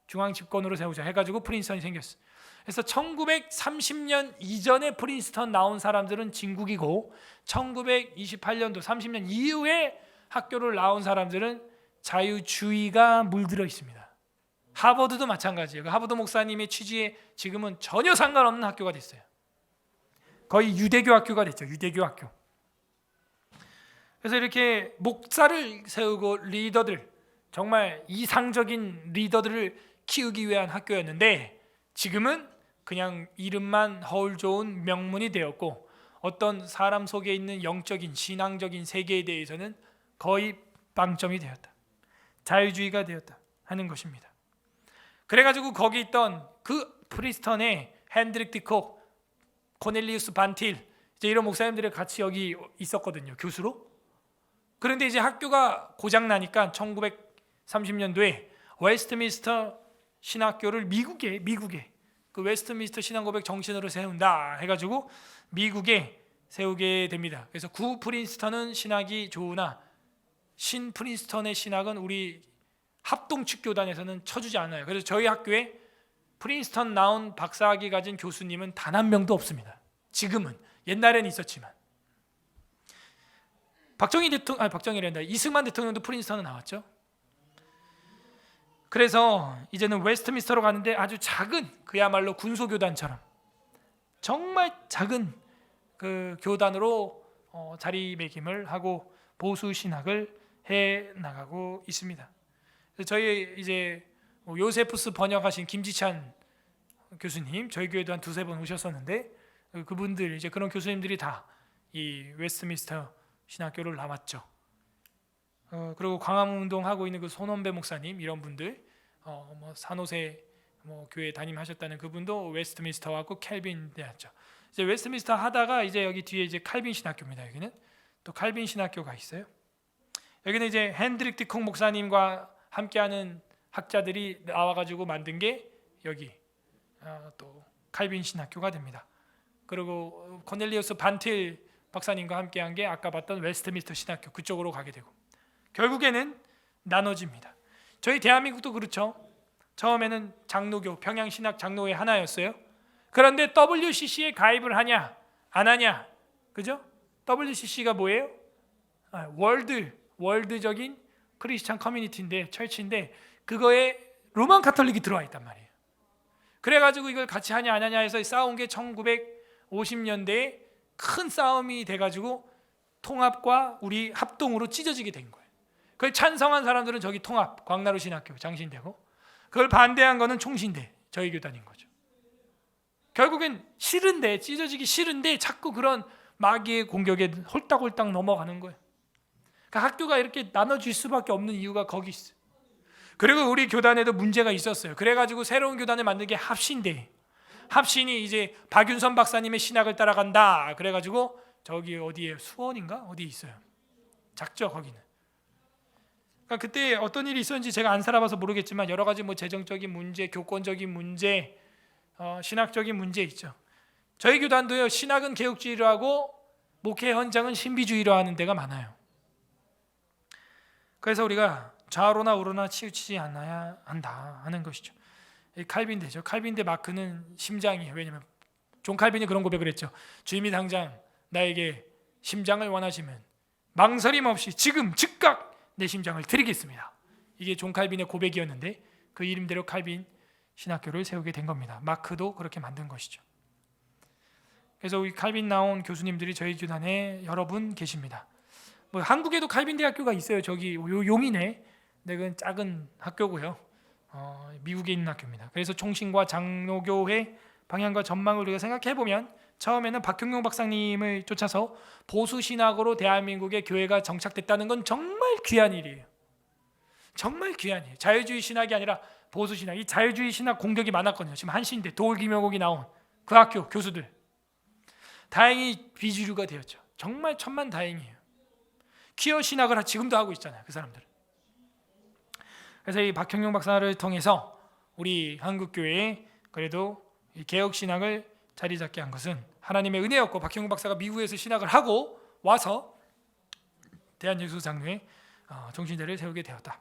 중앙 집권으로 세우자 해가지고 프린스턴이 생겼어요. 그래서 1930년 이전에 프린스턴 나온 사람들은 진국이고 1928년도 30년 이후에 학교를 나온 사람들은 자유주의가 물들어 있습니다. 하버드도 마찬가지예요. 그 하버드 목사님의 취지에 지금은 전혀 상관없는 학교가 됐어요. 거의 유대교 학교가 됐죠. 유대교 학교. 그래서 이렇게 목사를 세우고 리더들, 정말 이상적인 리더들을 키우기 위한 학교였는데 지금은 그냥 이름만 허울 좋은 명문이 되었고 어떤 사람 속에 있는 영적인 신앙적인 세계에 대해서는 거의 빵점이 되었다. 자유주의가 되었다 하는 것입니다. 그래가지고 거기 있던 그 프리스턴의 핸드릭 디콕, 코넬리우스 반틸 이제 이런 목사님들이 같이 여기 있었거든요. 교수로. 그런데 이제 학교가 고장 나니까 1930년도에 웨스트민스터 신학교를 미국에 그 웨스트민스터 신앙고백 정신으로 세운다 해가지고 미국에 세우게 됩니다. 그래서 구 프린스턴은 신학이 좋으나 신 프린스턴의 신학은 우리 합동측 교단에서는 쳐주지 않아요. 그래서 저희 학교에 프린스턴 나온 박사학위 가진 교수님은 단 한 명도 없습니다. 지금은, 옛날에는 있었지만. 이승만 대통령도 프린스턴은 나왔죠. 그래서 이제는 웨스트민스터로 가는데 아주 작은, 그야말로 군소교단처럼 정말 작은 그 교단으로 자리매김을 하고 보수 신학을 해 나가고 있습니다. 저희 이제 요세푸스 번역하신 김지찬 교수님 저희 교회도 한 두세 번 오셨었는데 그분들 이제 그런 교수님들이 다 이 웨스트민스터 신학교를 나왔죠. 그리고 광화문운동 하고 있는 그 손원배 목사님 이런 분들, 뭐 산호세 교회 담임하셨다는 그분도 웨스트민스터 왔고 캘빈 대학죠. 이제 웨스트민스터 하다가 이제 여기 뒤에 이제 칼빈 신학교입니다. 여기는 또 칼빈 신학교가 있어요. 여기는 이제 핸드릭 디콕 목사님과 함께하는 학자들이 나와가지고 만든 게 여기 또 칼빈 신학교가 됩니다. 그리고 코넬리우스 반틸 박사님과 함께한 게 아까 봤던 웨스트민스터 신학교 그쪽으로 가게 되고 결국에는 나눠집니다. 저희 대한민국도 그렇죠. 처음에는 장로교 평양신학 장로회 하나였어요. 그런데 WCC에 가입을 하냐 안 하냐, 그죠? WCC가 뭐예요? 월드적인 크리스찬 커뮤니티인데 철치인데 그거에 로만 카톨릭이 들어와 있단 말이에요. 그래가지고 이걸 같이 하냐 안 하냐 해서 싸운 게 1950년대에 큰 싸움이 돼가지고 통합과 우리 합동으로 찢어지게 된 거예요. 그걸 찬성한 사람들은 저기 통합 광나루 신학교 장신대고 그걸 반대한 거는 총신대 저희 교단인 거죠. 결국엔 싫은데 찢어지기 싫은데 자꾸 그런 마귀의 공격에 홀딱홀딱 넘어가는 거예요. 그러니까 학교가 이렇게 나눠질 수밖에 없는 이유가 거기 있어요. 그리고 우리 교단에도 문제가 있었어요. 그래가지고 새로운 교단을 만든 게 합신대. 합신이 이제 박윤선 박사님의 신학을 따라간다. 그래가지고 저기 어디에 수원인가 어디 있어요. 작죠 거기는. 그러니까 그때 어떤 일이 있었는지 제가 안 살아봐서 모르겠지만 여러 가지 뭐 재정적인 문제, 교권적인 문제, 신학적인 문제 있죠. 저희 교단도요 신학은 개혁주의로 하고 목회 현장은 신비주의로 하는 데가 많아요. 그래서 우리가 좌로나 우로나 치우치지 않아야 한다 하는 것이죠. 칼빈대죠. 칼빈대 마크는 심장이에요. 왜냐하면 존 칼빈이 그런 고백을 했죠. 주님이 당장 나에게 심장을 원하시면 망설임 없이 지금 즉각 내 심장을 드리겠습니다. 이게 존 칼빈의 고백이었는데 그 이름대로 칼빈 신학교를 세우게 된 겁니다. 마크도 그렇게 만든 것이죠. 그래서 우리 칼빈 나온 교수님들이 저희 교단에 여러 분 계십니다. 뭐 한국에도 칼빈 대학교가 있어요. 저기 용인에 내가 작은 학교고요. 미국에 있는 학교입니다. 그래서 총신과 장로교회 방향과 전망을 우리가 생각해 보면 처음에는 박형용 박사님을 쫓아서 보수 신학으로 대한민국의 교회가 정착됐다는 건 정말 귀한 일이에요. 정말 귀한 일이에요. 자유주의 신학이 아니라 보수 신학. 이 자유주의 신학 공격이 많았거든요. 지금 한신대 도울 김영옥이 나온 그 학교 교수들 다행히 비주류가 되었죠. 정말 천만 다행이에요. 퀴어 신학을 지금도 하고 있잖아요. 그 사람들은. 그래서 이 박형용 박사를 통해서 우리 한국교회에 그래도 이 개혁신학을 자리 잡게 한 것은 하나님의 은혜였고 박형용 박사가 미국에서 신학을 하고 와서 대한예수장로회 종신대를 세우게 되었다.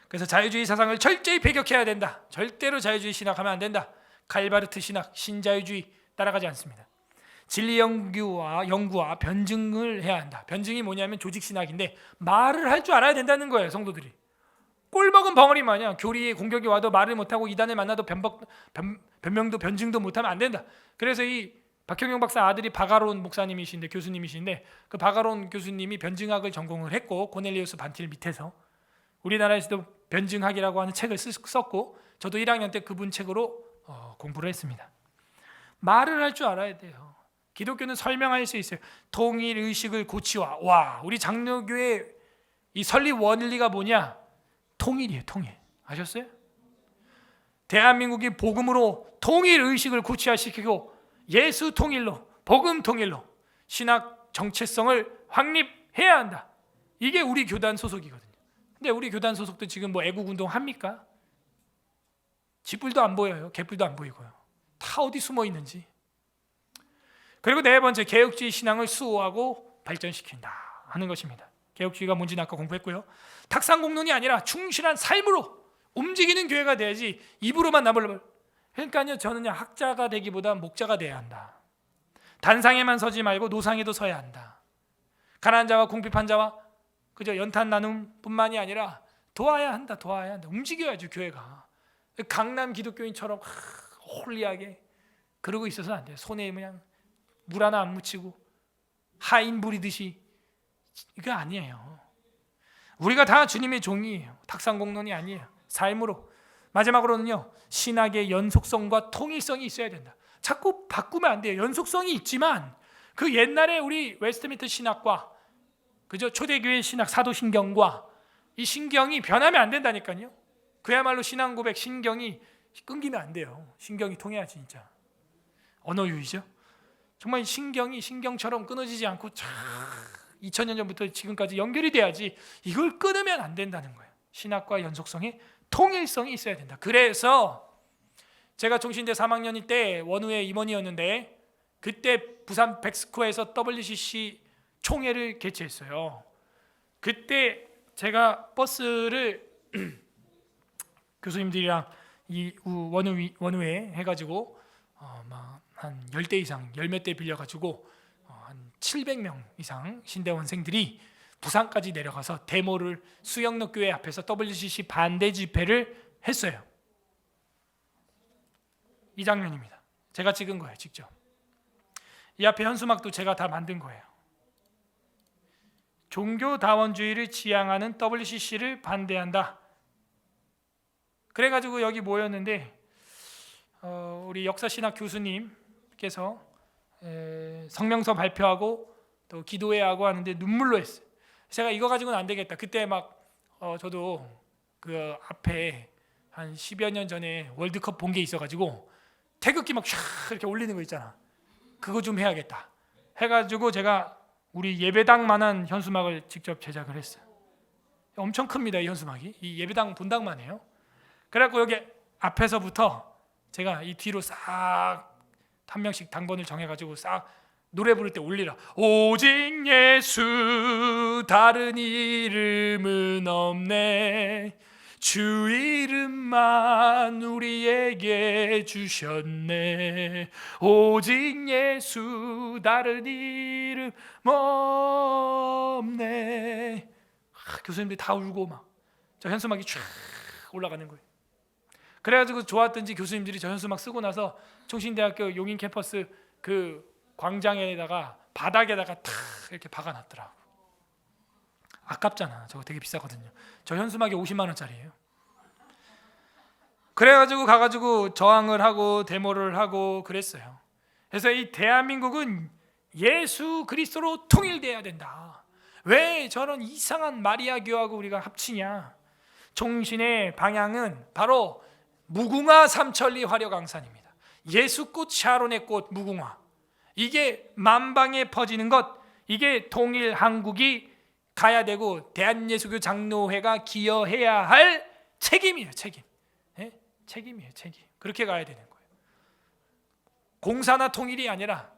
그래서 자유주의 사상을 철저히 배격해야 된다. 절대로 자유주의 신학하면 안 된다. 칼바르트 신학, 신자유주의 따라가지 않습니다. 진리 연구와 변증을 해야 한다. 변증이 뭐냐면 조직신학인데 말을 할 줄 알아야 된다는 거예요. 성도들이 꼴먹은 벙어리 마냥 교리에 공격이 와도 말을 못하고 이단을 만나도 변명도 변증도 못하면 안 된다. 그래서 이 박형영 박사 아들이 바가론 목사님이신데, 교수님이신데, 그 바가론 교수님이 변증학을 전공을 했고 고넬리우스 반틸 밑에서 우리나라에서도 변증학이라고 하는 책을 썼고, 저도 1학년 때 그분 책으로 공부를 했습니다. 말을 할 줄 알아야 돼요. 기독교는 설명할 수 있어요. 통일 의식을 고치와. 와, 우리 장로교의 이 설립 원리가 뭐냐? 통일이에요. 통일. 아셨어요? 대한민국이 복음으로 통일 의식을 고취화시키고 예수 통일로, 복음 통일로 신학 정체성을 확립해야 한다. 이게 우리 교단 소속이거든요. 근데 우리 교단 소속도 지금 뭐 애국운동 합니까? 쥐뿔도 안 보여요. 개뿔도 안 보이고요. 다 어디 숨어 있는지. 그리고 네 번째, 개혁주의 신앙을 수호하고 발전시킨다 하는 것입니다. 개혁주의가 뭔지는 아까 공부했고요. 탁상공론이 아니라 충실한 삶으로 움직이는 교회가 돼야지 입으로만 나불나불. 그러니까요, 저는요, 학자가 되기보다 목자가 돼야 한다. 단상에만 서지 말고 노상에도 서야 한다. 가난한 자와 궁핍한 자와 그저 연탄 나눔뿐만이 아니라 도와야 한다. 도와야 한다. 움직여야죠, 교회가. 강남 기독교인처럼 홀리하게 그러고 있어서는 안 돼요. 손에 그냥 물 하나 안 묻히고 하인 부리듯이. 이거 아니에요. 우리가 다 주님의 종이에요. 탁상공론이 아니에요. 삶으로. 마지막으로는요, 신학의 연속성과 통일성이 있어야 된다. 자꾸 바꾸면 안 돼요. 연속성이 있지만 그 옛날에 우리 웨스트민스터 신학과 그저 초대교회 신학 사도신경과 이 신경이 변하면 안 된다니까요. 그야말로 신앙고백 신경이 끊기면 안 돼요. 신경이 통해야지. 진짜 언어유희죠. 정말 신경이 신경처럼 끊어지지 않고 2000년 전부터 지금까지 연결이 돼야지. 이걸 끊으면 안 된다는 거예요. 신학과 연속성에 통일성이 있어야 된다. 그래서 제가 종신대 3학년일 때 원우회 임원이었는데, 그때 부산 백스코에서 WCC 총회를 개최했어요. 그때 제가 버스를 교수님들이랑 이 원우회 해가지고 한 10대 이상, 10몇 대 빌려가지고 한 700명 이상 신대원생들이 부산까지 내려가서 데모를 수영로 교회 앞에서 WCC 반대 집회를 했어요. 이 장면입니다. 제가 찍은 거예요, 직접. 이 앞에 현수막도 제가 다 만든 거예요. 종교다원주의를 지향하는 WCC를 반대한다. 그래가지고 여기 모였는데 우리 역사신학 교수님께서 성명서 발표하고 또 기도회하고 하는데 눈물로 했어요. 제가 이거 가지고는 안 되겠다. 그때 막 저도 그 앞에 한 10여 년 전에 월드컵 본 게 있어가지고 태극기 막 샥 이렇게 올리는 거 있잖아. 그거 좀 해야겠다 해가지고 제가 우리 예배당만한 현수막을 직접 제작을 했어요. 엄청 큽니다, 이 현수막이. 이 예배당 본당만 해요. 그래갖고 여기 앞에서부터 제가 이 뒤로 싹 한 명씩 당번을 정해가지고 싹 노래 부를 때 올리라. 오직 예수 다른 이름은 없네. 주 이름만 우리에게 주셨네. 오직 예수 다른 이름 없네. 교수님들이 다 울고 막 저 현수막이 쫙 올라가는 거예요. 그래가지고 좋았던지 교수님들이 저 현수막 쓰고 나서 총신대학교 용인 캠퍼스 그 광장에다가 바닥에다가 탁 이렇게 박아놨더라고. 아깝잖아. 저거 되게 비싸거든요. 저 현수막이 50만 원짜리예요. 그래가지고 가가지고 저항을 하고 데모를 하고 그랬어요. 그래서 이 대한민국은 예수 그리스도로 통일돼야 된다. 왜 저런 이상한 마리아 교하고 우리가 합치냐? 총신의 방향은 바로 무궁화 삼천리 화려강산입니다. 예수꽃 샤론의 꽃 무궁화. 이게 만방에 퍼지는 것, 이게 통일 한국이 가야 되고 대한예수교 장로회가 기여해야 할 책임이에요. 책임. 네? 책임이에요. 책임. 그렇게 가야 되는 거예요. 공산화 통일이 아니라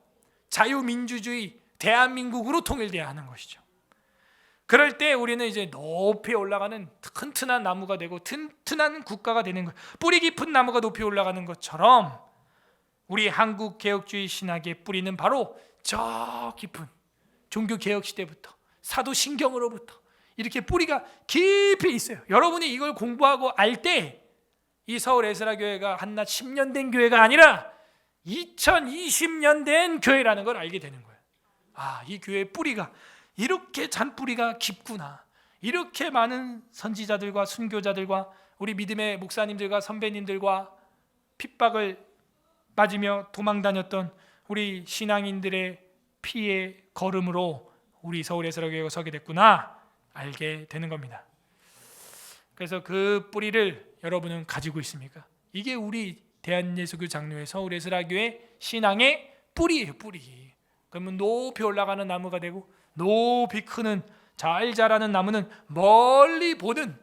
자유민주주의 대한민국으로 통일돼야 하는 것이죠. 그럴 때 우리는 이제 높이 올라가는 튼튼한 나무가 되고 튼튼한 국가가 되는 거예요. 뿌리 깊은 나무가 높이 올라가는 것처럼 우리 한국 개혁주의 신학의 뿌리는 바로 저 깊은 종교개혁 시대부터 사도신경으로부터 이렇게 뿌리가 깊이 있어요. 여러분이 이걸 공부하고 알 때 이 서울 에스라 교회가 한낱 10년 된 교회가 아니라 2020년 된 교회라는 걸 알게 되는 거예요. 아, 이 교회의 뿌리가 이렇게 잔뿌리가 깊구나. 이렇게 많은 선지자들과 순교자들과 우리 믿음의 목사님들과 선배님들과 핍박을 맞으며 도망다녔던 우리 신앙인들의 피의 걸음으로 우리 서울 에스라 교회가 서게 됐구나 알게 되는 겁니다. 그래서 그 뿌리를 여러분은 가지고 있습니까? 이게 우리 대한예수교 장로회 서울 에스라 교회 신앙의 뿌리예요. 뿌리. 그러면 높이 올라가는 나무가 되고 높이 크는 잘 자라는 나무는 멀리 보는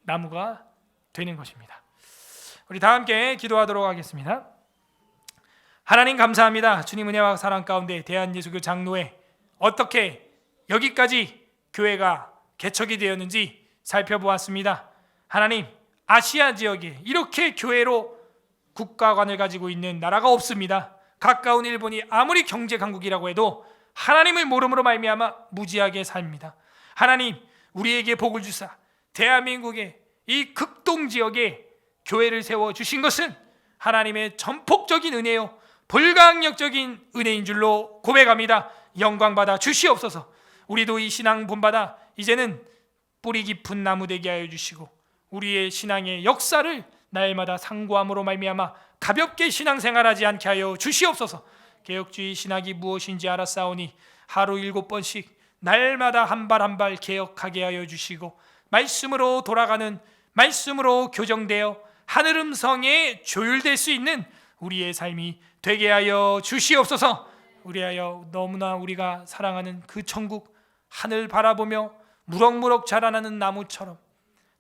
나무가 되는 것입니다. 우리 다 함께 기도하도록 하겠습니다. 하나님 감사합니다. 주님 은혜와 사랑 가운데 대한예수교 장로회 어떻게 여기까지 교회가 개척이 되었는지 살펴보았습니다. 하나님, 아시아 지역에 이렇게 교회로 국가관을 가지고 있는 나라가 없습니다. 가까운 일본이 아무리 경제 강국이라고 해도 하나님을 모름으로 말미암아 무지하게 삽니다. 하나님, 우리에게 복을 주사 대한민국의 이 극동 지역에 교회를 세워주신 것은 하나님의 전폭적인 은혜요 불강력적인 은혜인 줄로 고백합니다. 영광받아 주시옵소서. 우리도 이 신앙 본받아 이제는 뿌리 깊은 나무 되게 하여 주시고 우리의 신앙의 역사를 날마다 상고함으로 말미암아 가볍게 신앙생활하지 않게 하여 주시옵소서. 개혁주의 신학이 무엇인지 알았사오니 하루 7번씩 날마다 한 발 한 발 개혁하게 하여 주시고 말씀으로 돌아가는 말씀으로 교정되어 하늘 음성에 조율될 수 있는 우리의 삶이 되게 하여 주시옵소서. 우리하여 너무나 우리가 사랑하는 그 천국 하늘 바라보며 무럭무럭 자라나는 나무처럼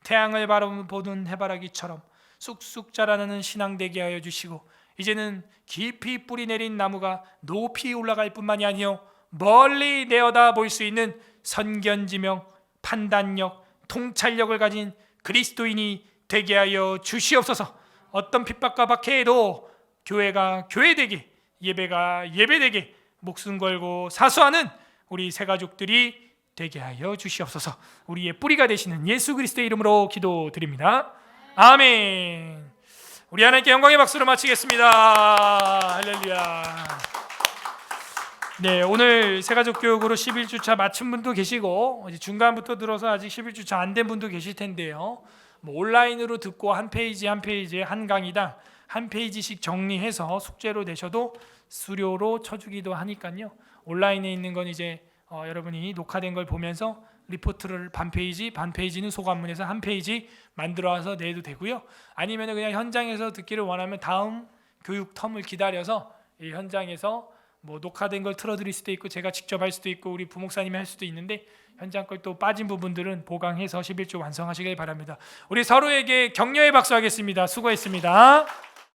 태양을 바라보는 해바라기처럼 쑥쑥 자라나는 신앙 되게 하여 주시고 이제는 깊이 뿌리 내린 나무가 높이 올라갈 뿐만이 아니요 멀리 내어다 볼 수 있는 선견지명, 판단력, 통찰력을 가진 그리스도인이 되게 하여 주시옵소서. 어떤 핍박과 박해에도 교회가 교회되게 예배가 예배되게 목숨 걸고 사수하는 우리 새가족들이 되게 하여 주시옵소서. 우리의 뿌리가 되시는 예수 그리스도의 이름으로 기도드립니다. 아멘. 우리 하나님께 영광의 박수로 마치겠습니다. 할렐루야. 네, 오늘 새가족 교육으로 11주차 마친 분도 계시고 중간부터 들어서 아직 11주차 안 된 분도 계실 텐데요. 온라인으로 듣고 한 페이지 한 페이지에 한 강의당 한 페이지씩 정리해서 숙제로 내셔도 수료로 쳐주기도 하니까요. 온라인에 있는 건 이제 여러분이 녹화된 걸 보면서 리포트를 반 페이지는 소감문에서 한 페이지 만들어서 내도 되고요. 아니면 그냥 현장에서 듣기를 원하면 다음 교육 텀을 기다려서 이 현장에서 녹화된 걸 틀어드릴 수도 있고 제가 직접 할 수도 있고 우리 부목사님이 할 수도 있는데 현장 걸 또 빠진 부분들은 보강해서 11주 완성하시길 바랍니다. 우리 서로에게 격려의 박수 하겠습니다. 수고했습니다.